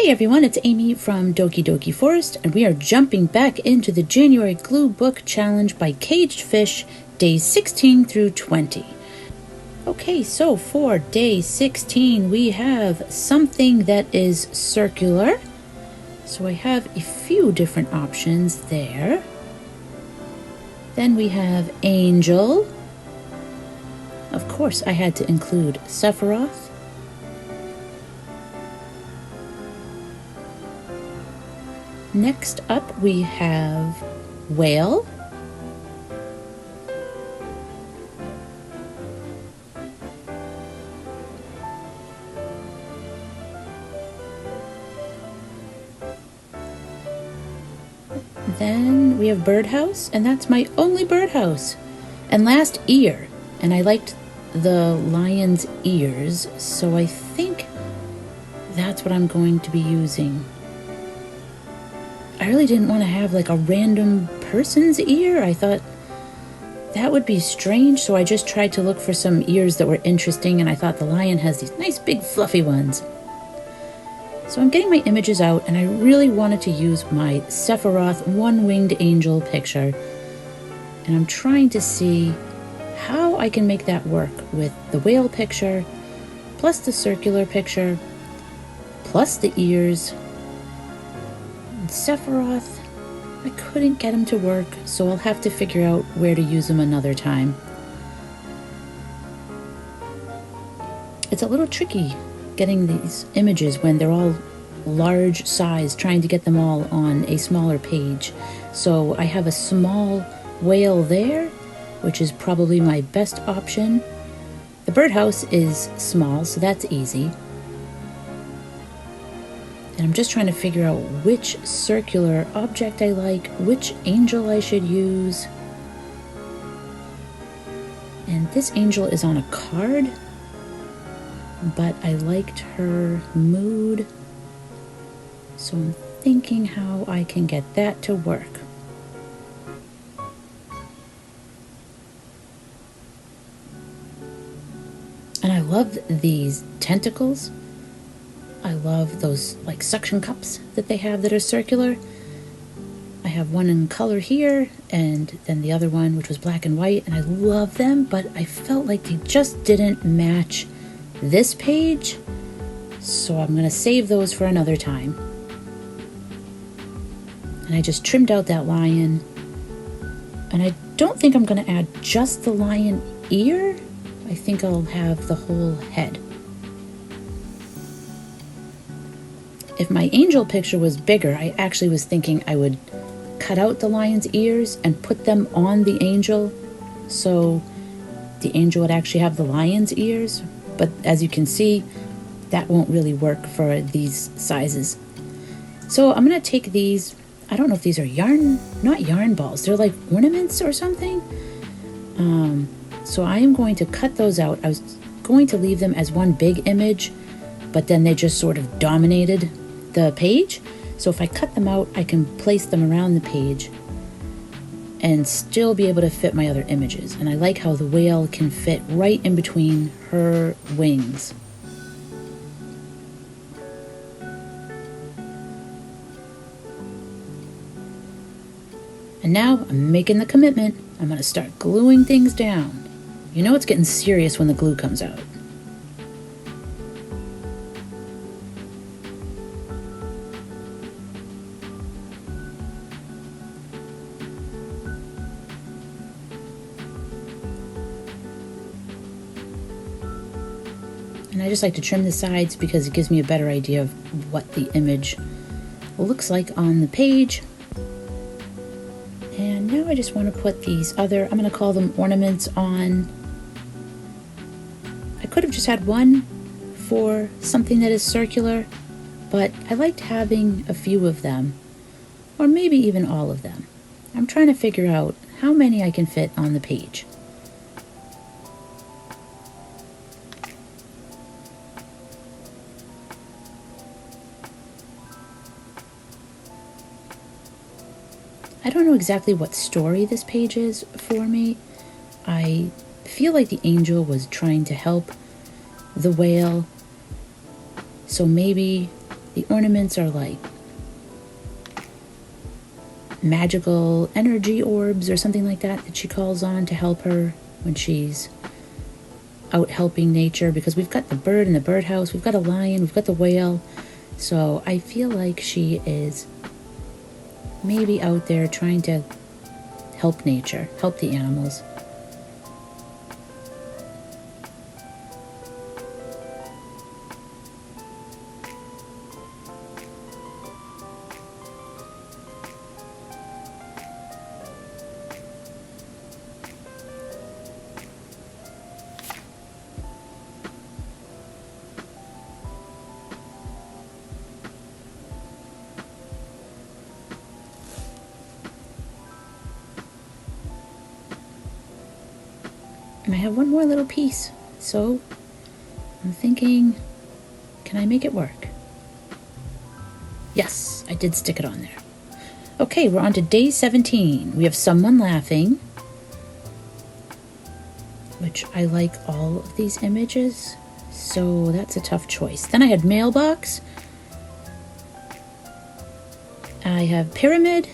Hey everyone, it's Amy from Doki Doki Forest, and we are jumping back into the January Glue Book Challenge by Caged Fish, days 16 through 20. Okay, so for day 16, we have something that is circular. So I have a few different options there. Then we have Angel. Of course, I had to include Sephiroth. Next up, we have Whale. Then we have Birdhouse, and that's my only birdhouse. And last, Ear, and I liked the lion's ears, so I think that's what I'm going to be using. I really didn't want to have like a random person's ear. I thought that would be strange, so I just tried to look for some ears that were interesting, and I thought the lion has these nice big fluffy ones. So I'm getting my images out, and I really wanted to use my Sephiroth one-winged angel picture, and I'm trying to see how I can make that work with the whale picture, plus the circular picture, plus the ears. Sephiroth, I couldn't get him to work, so I'll have to figure out where to use him another time. It's a little tricky getting these images when they're all large size, trying to get them all on a smaller page. So I have a small whale there, which is probably my best option. The birdhouse is small, so that's easy. And I'm just trying to figure out which circular object I like, which angel I should use. And this angel is on a card, but I liked her mood, so I'm thinking how I can get that to work. And I love these tentacles. I love those like suction cups that they have that are circular. I have one in color here, and then the other one which was black and white, and I love them, but I felt like they just didn't match this page, so I'm going to save those for another time. And I just trimmed out that lion, and I don't think I'm going to add just the lion ear. I think I'll have the whole head. If my angel picture was bigger, I actually was thinking I would cut out the lion's ears and put them on the angel, so the angel would actually have the lion's ears. But as you can see, that won't really work for these sizes. So I'm going to take these, I don't know if these are not yarn balls, they're like ornaments or something. So I am going to cut those out. I was going to leave them as one big image, but then they just sort of dominated the page. So if I cut them out, I can place them around the page and still be able to fit my other images. And I like how the whale can fit right in between her wings. And now I'm making the commitment. I'm going to start gluing things down. You know it's getting serious when the glue comes out. And I just like to trim the sides because it gives me a better idea of what the image looks like on the page. And now I just want to put these other, I'm going to call them ornaments on. I could have just had one for something that is circular, but I liked having a few of them, or maybe even all of them. I'm trying to figure out how many I can fit on the page. I don't know exactly what story this page is for me. I feel like the angel was trying to help the whale, so maybe The ornaments are like magical energy orbs or something like that that she calls on to help her when she's out helping nature, because we've got the bird in the birdhouse, we've got a lion, we've got the whale. So I feel like she is maybe out there trying to help nature, help the animals. And I have one more little piece, so I'm thinking, can I make it work? Yes, I did stick it on there. Okay, we're on to day 17. We have someone laughing, which I like all of these images, so that's a tough choice. Then I had mailbox. I have pyramid,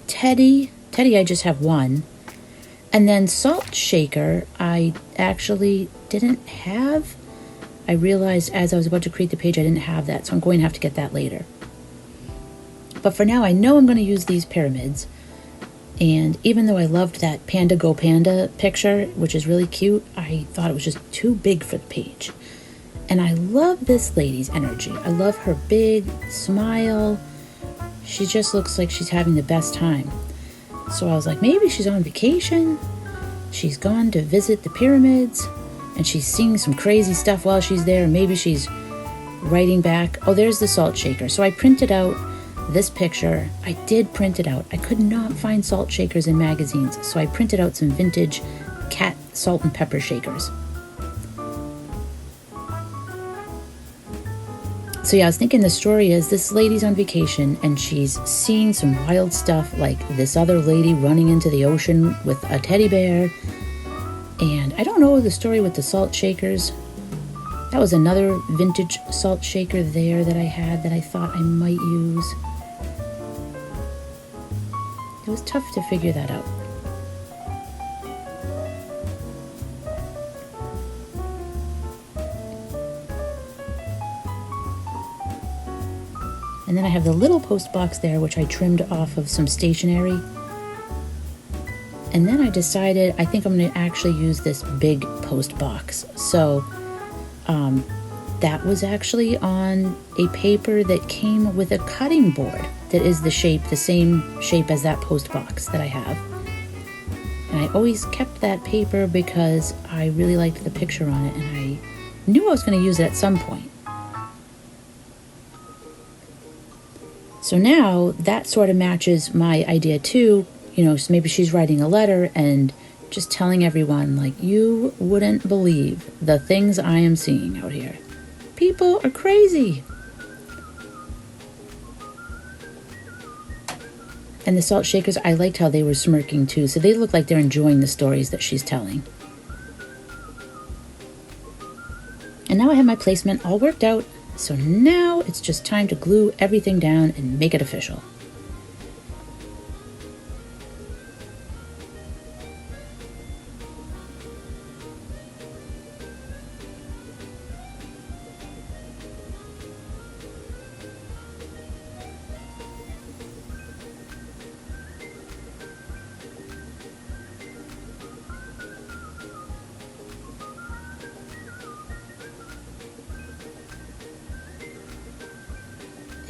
Teddy. Teddy, I just have one. And then salt shaker, I actually didn't have. I realized as I was about to create the page, I didn't have that, so I'm going to have to get that later. But for now, I know I'm going to use these pyramids. And even though I loved that Panda Go Panda picture, which is really cute, I thought it was just too big for the page. And I love this lady's energy. I love her big smile. She just looks like she's having the best time. So I was like, maybe she's on vacation. She's gone to visit the pyramids and she's seeing some crazy stuff while she's there. Maybe she's writing back. Oh, there's the salt shaker. So I printed out this picture. I did print it out. I could not find salt shakers in magazines. So I printed out some vintage cat salt and pepper shakers. So yeah, I was thinking the story is this lady's on vacation and she's seeing some wild stuff, like this other lady running into the ocean with a teddy bear. And I don't know the story with the salt shakers. That was another vintage salt shaker there that I had that I thought I might use. It was tough to figure that out. And then I have the little post box there, which I trimmed off of some stationery. And then I decided, I think I'm going to actually use this big post box. So that was actually on a paper that came with a cutting board that is the same shape as that post box that I have. And I always kept that paper because I really liked the picture on it, and I knew I was going to use it at some point. So now that sort of matches my idea too. You know, so maybe she's writing a letter and just telling everyone, like, you wouldn't believe the things I am seeing out here. People are crazy. And the salt shakers, I liked how they were smirking too. So they look like they're enjoying the stories that she's telling. And now I have my placement all worked out. So now it's just time to glue everything down and make it official.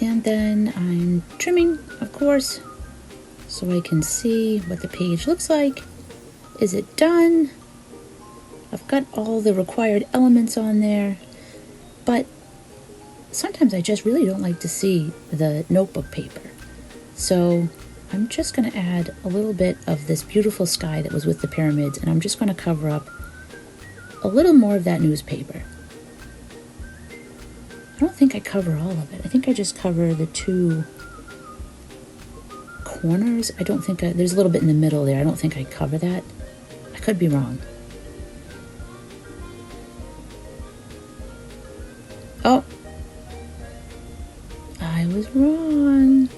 And then I'm trimming, of course, so I can see what the page looks like. Is it done? I've got all the required elements on there, but sometimes I just really don't like to see the notebook paper. So I'm just going to add a little bit of this beautiful sky that was with the pyramids, and I'm just going to cover up a little more of that newspaper. I don't think I cover all of it. I think I just cover the two corners. I don't think there's a little bit in the middle there. I don't think I cover that. I could be wrong. Oh, I was wrong.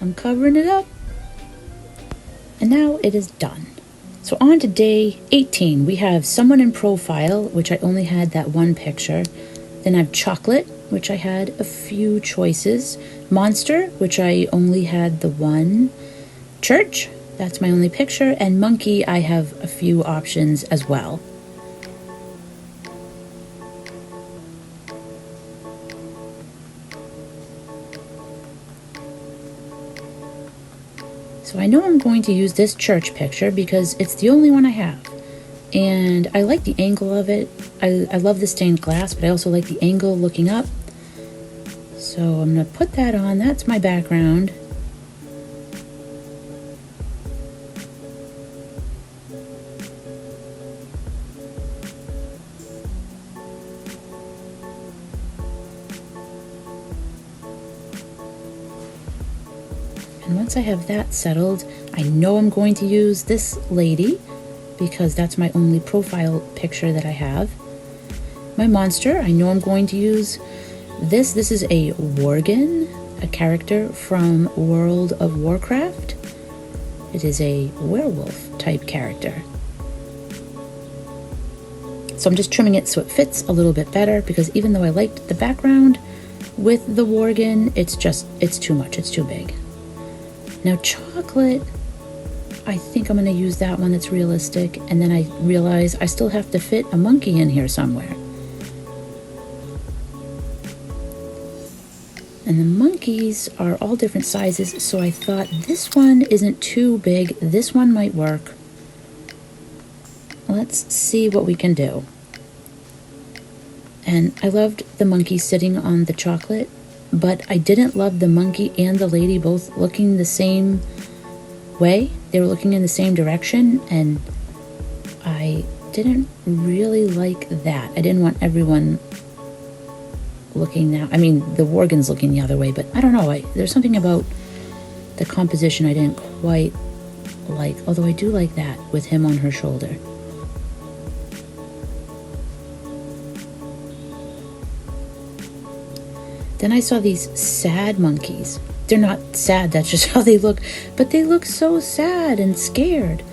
I'm covering it up. And now it is done. So on to day 18, we have someone in profile, which I only had that one picture. Then I have chocolate, which I had a few choices. Monster, which I only had the one. Church, that's my only picture. And monkey, I have a few options as well. So I know I'm going to use this church picture because it's the only one I have. And I like the angle of it. I love the stained glass, but I also like the angle looking up. So I'm going to put that on. That's my background. And once I have that settled, I know I'm going to use this lady because that's my only profile picture that I have. My monster, I know I'm going to use this. This is a worgen, a character from World of Warcraft. It is a werewolf type character. So I'm just trimming it so it fits a little bit better because even though I liked the background with the worgen, it's too much, it's too big. Now chocolate, I think I'm going to use that one that's realistic, and then I realize I still have to fit a monkey in here somewhere. And the monkeys are all different sizes, so I thought this one isn't too big. This one might work. Let's see what we can do. And I loved the monkey sitting on the chocolate, but I didn't love the monkey and the lady both looking the same way. They were looking in the same direction, and I didn't really like that. I didn't want everyone looking now. I mean, the worgen's looking the other way, but I don't know. There's something about the composition I didn't quite like, although I do like that with him on her shoulder. Then I saw these sad monkeys. They're not sad, that's just how they look, but they look so sad and scared.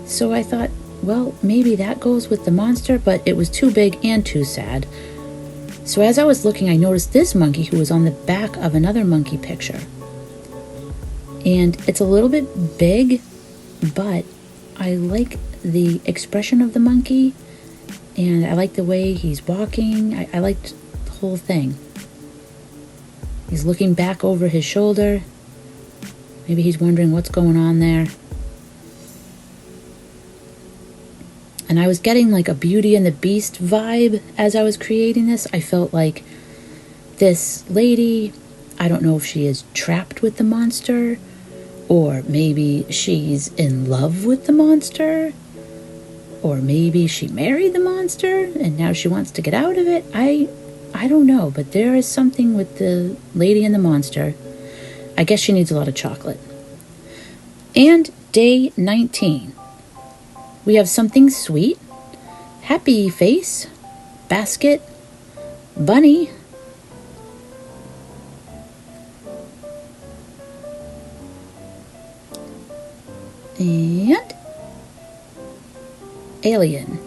So I thought, well, maybe that goes with the monster, but it was too big and too sad. So as I was looking, I noticed this monkey who was on the back of another monkey picture. And it's a little bit big, but I like the expression of the monkey, and I like the way he's walking. I liked the whole thing. He's looking back over his shoulder. Maybe he's wondering what's going on there. And I was getting like a Beauty and the Beast vibe as I was creating this. I felt like this lady, I don't know if she is trapped with the monster, or maybe she's in love with the monster, or maybe she married the monster and now she wants to get out of it. I don't know, but there is something with the lady and the monster. I guess she needs a lot of chocolate. And day 19. We have something sweet, happy face, basket, bunny, and alien.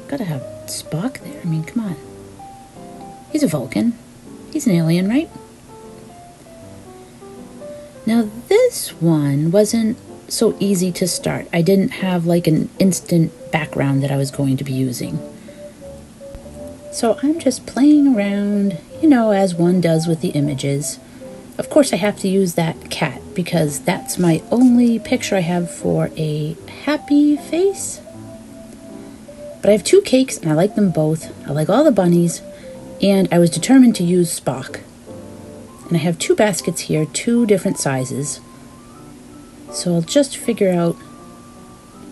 Gotta have Spock there. I mean, come on. He's a Vulcan. He's an alien, right? Now this one wasn't so easy to start. I didn't have like an instant background that I was going to be using. So I'm just playing around, as one does with the images. Of course I have to use that cat because that's my only picture I have for a happy face. But I have two cakes and I like them both. I like all the bunnies, and I was determined to use Spock. And I have two baskets here, two different sizes. So I'll just figure out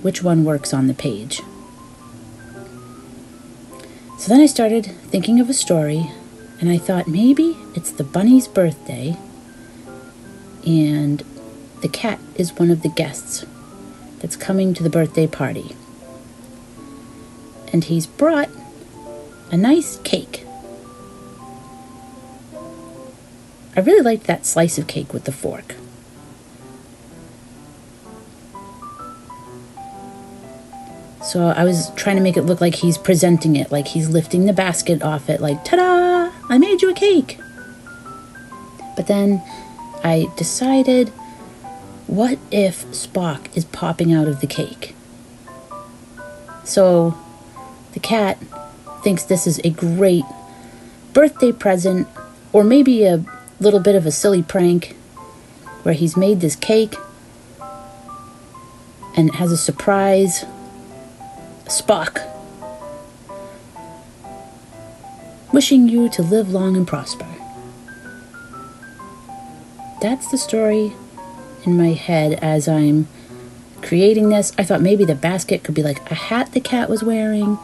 which one works on the page. So then I started thinking of a story, and I thought maybe it's the bunny's birthday, and the cat is one of the guests that's coming to the birthday party. And he's brought a nice cake. I really liked that slice of cake with the fork. So I was trying to make it look like he's presenting it, like he's lifting the basket off it, like, ta-da, I made you a cake. But then I decided, what if Spock is popping out of the cake? So the cat thinks this is a great birthday present, or maybe a little bit of a silly prank, where he's made this cake and has a surprise Spock wishing you to live long and prosper. That's the story in my head as I'm creating this. I thought maybe the basket could be like a hat the cat was wearing,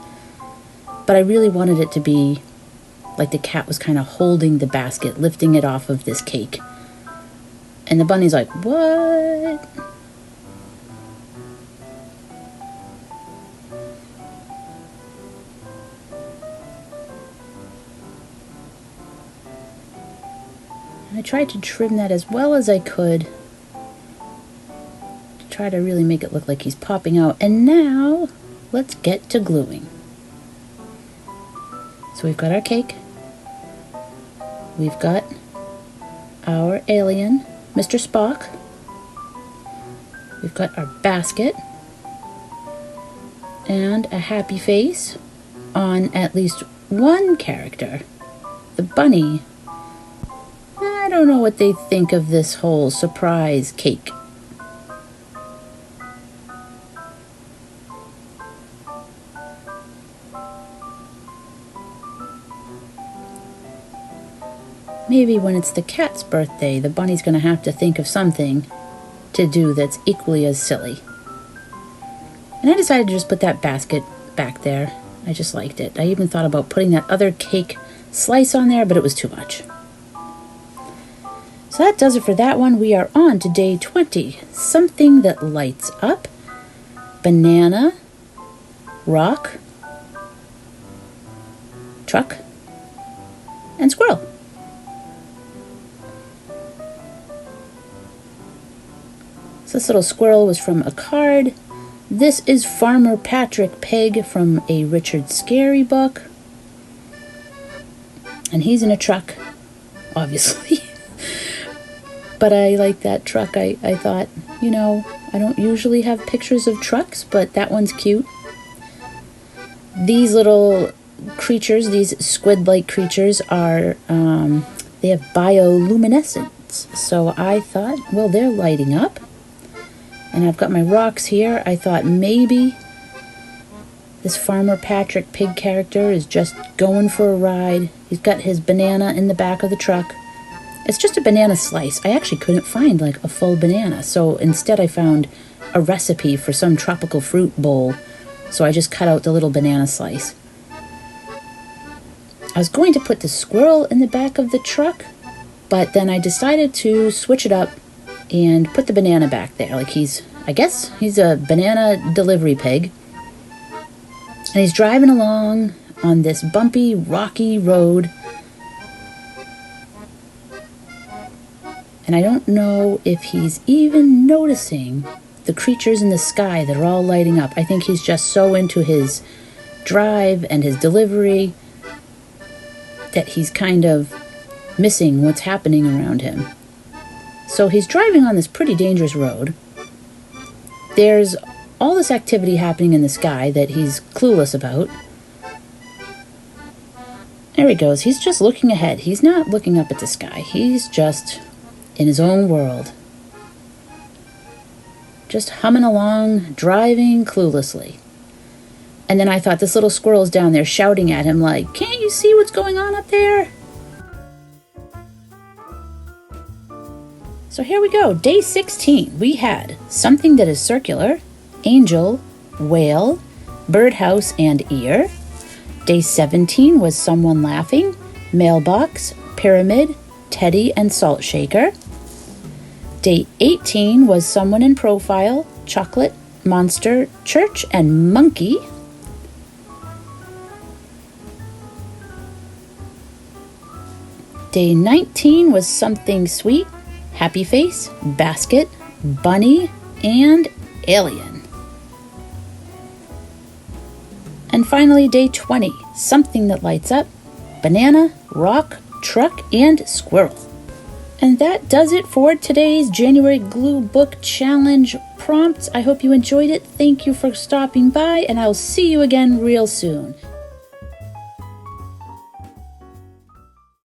but I really wanted it to be like the cat was kind of holding the basket, lifting it off of this cake. And the bunny's like, what? I tried to trim that as well as I could to try to really make it look like he's popping out. And now, let's get to gluing. So we've got our cake. We've got our alien, Mr. Spock. We've got our basket. And a happy face on at least one character, the bunny. I don't know what they think of this whole surprise cake. Maybe when it's the cat's birthday, the bunny's going to have to think of something to do that's equally as silly. And I decided to just put that basket back there. I just liked it. I even thought about putting that other cake slice on there, but it was too much. So that does it for that one. We are on to day 20. Something that lights up. Banana, rock, truck, and squirrel. So this little squirrel was from a card. This is Farmer Patrick Pig from a Richard Scarry book. And he's in a truck, obviously. But I like that truck. I thought, you know, I don't usually have pictures of trucks, but that one's cute. These little creatures, these squid-like creatures, are, they have bioluminescence. So I thought, well, they're lighting up. And I've got my rocks here. I thought maybe this Farmer Patrick Pig character is just going for a ride. He's got his banana in the back of the truck. It's just a banana slice. I actually couldn't find like a full banana. So instead I found a recipe for some tropical fruit bowl. So I just cut out the little banana slice. I was going to put the squirrel in the back of the truck, but then I decided to switch it up and put the banana back there. Like I guess he's a banana delivery pig. And he's driving along on this bumpy, rocky road. And I don't know if he's even noticing the creatures in the sky that are all lighting up. I think he's just so into his drive and his delivery that he's kind of missing what's happening around him. So he's driving on this pretty dangerous road. There's all this activity happening in the sky that he's clueless about. There he goes. He's just looking ahead. He's not looking up at the sky. He's just in his own world. Just humming along, driving cluelessly. And then I thought, this little squirrel's down there shouting at him like, can't you see what's going on up there? So here we go. Day 16. We had something that is circular, angel, whale, birdhouse, and ear. Day 17 was someone laughing, mailbox, pyramid, teddy, and salt shaker. Day 18 was someone in profile, chocolate, monster, church, and monkey. Day 19 was something sweet, happy face, basket, bunny, and alien. And finally, day 20, something that lights up, banana, rock, truck, and squirrel. And that does it for today's January Glue Book Challenge prompts. I hope you enjoyed it. Thank you for stopping by, and I'll see you again real soon.